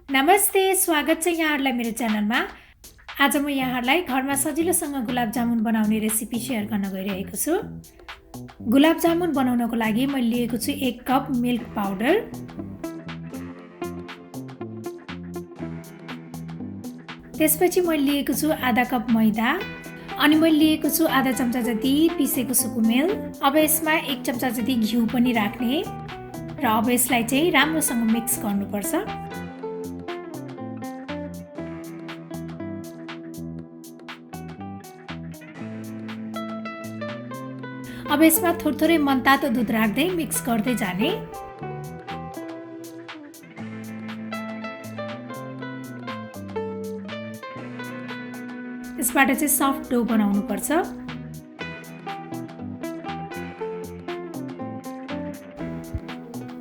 नमस्ते, स्वागत छ यहाँहरूलाई मेरो च्यानलमा। आज म यहाँहरूलाई घरमा सजिलोसँग गुलाब जामुन बनाउने रेसिपी सेयर गर्न गइरहेको छु। गुलाब जामुन बनाउनको लागि मैले लिएको छु 1 कप मिल्क पाउडर, त्यसपछि मैले लिएको छु आधा कप मैदा, अनि मैले लिएको छु आधा चम्चा जति पिसेको सुकुमेल। अब यसमा 1 चम्चा जति घिउ पनि राख्ने र अब यसलाई चाहिँ राम्रोसँग मिक्स गर्नुपर्छ। अब यसमा थोरै मनतातो दुध राख्दै मिक्स गर्दै जाने। यसबाट चाहिँ सफ्ट डो बनाउनु पर्छ।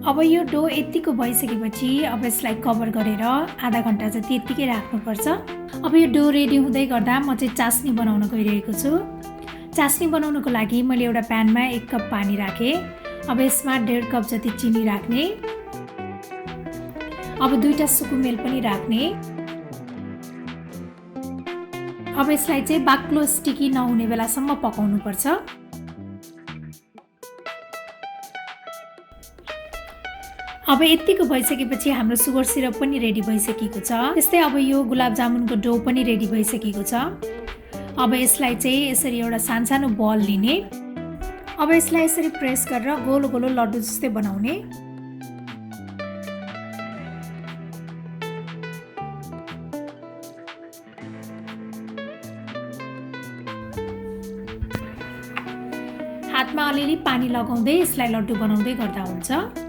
अब यो डो यतिको भइसकेपछि अब यसलाई कभर गरेर आधा घण्टा जति यतिकै राख्नुपर्छ। अब यो डो रेडी हुँदै गर्दा म चाहिँ चास्नी बनाउन गइरहेको छु। चास्नी बनाउनको लागि मैले एउटा प्यानमा 1 कप पानी राखेँ। अब यसमा 1.5 कप जति चिनी राख्ने। अब 2टा सुकुमेल पनि राख्ने। अब यसलाई चाहिँ बाक्लो स्टिकी नहुने बेलासम्म पकाउनु पर्छ। अब यतिको भइसकेपछि हाम्रो सुगर सिरप पनि रेडी भइसकेको छ। त्यस्तै अब यो गुलाब जामुनको डो पनि रेडी भइसकेको छ। अब यसलाई चाहिँ यसरी एउटा सानो बल लिने। अब यसलाई यसरी प्रेस गरेर गोलो गोलो लड्डु जस्तै बनाउने। हातमा अलिअलि पानी लगाउँदै यसलाई लड्डु बनाउँदै गर्दा हुन्छ।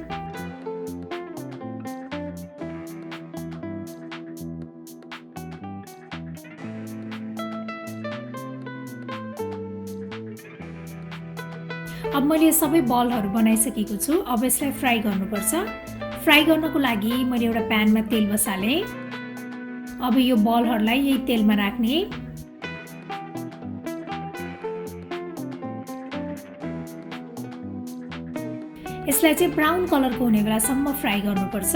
अब मैले सबै बलहरू बनाइसकेको छु। अब यसलाई फ्राई गर्नुपर्छ। फ्राई गर्नको लागि मैले एउटा प्यानमा तेल बसालेँ। अब यो बलहरूलाई यही तेलमा राख्ने। यसलाई चाहिँ ब्राउन कलरको हुने बेलासम्म फ्राई गर्नुपर्छ।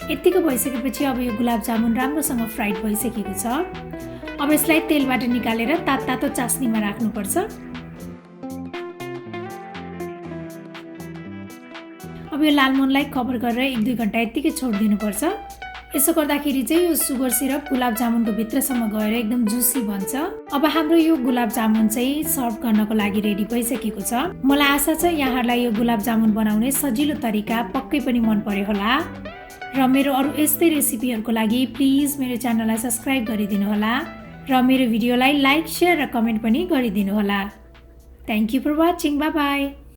यतिको भइसकेपछि अब यो गुलाब जामुन राम्रोसँग फ्राइड भइसकेको छ। अब यसलाई तेलबाट निकालेर तातो चास्नीमा राख्नुपर्छ। अब यो लालमोहनलाई कभर गरेर 1-2 घण्टा यतिकै छोडिदिनुपर्छ। यसो गर्दाखेरि चाहिँ यो सुगर सिरप गुलाब जामुनको भित्रसम्म गएर एकदम जुसी बन्छ। अब हाम्रो यो गुलाब जामुन चाहिँ सर्भ गर्नको लागि रेडी भइसकेको छ। मलाई आशा छ यहाँहरूलाई यो गुलाब जामुन बनाउने सजिलो तरिका पक्कै पनि मन पर्यो होला र मेरो अरू यस्तै रेसिपीहरूको लागि प्लिज मेरो च्यानललाई सब्स्क्राइब गरिदिनु होला र मेरो भिडियोलाई लाइक, शेयर र कमेन्ट पनि गरिदिनु होला। Thank you for watching. Bye by.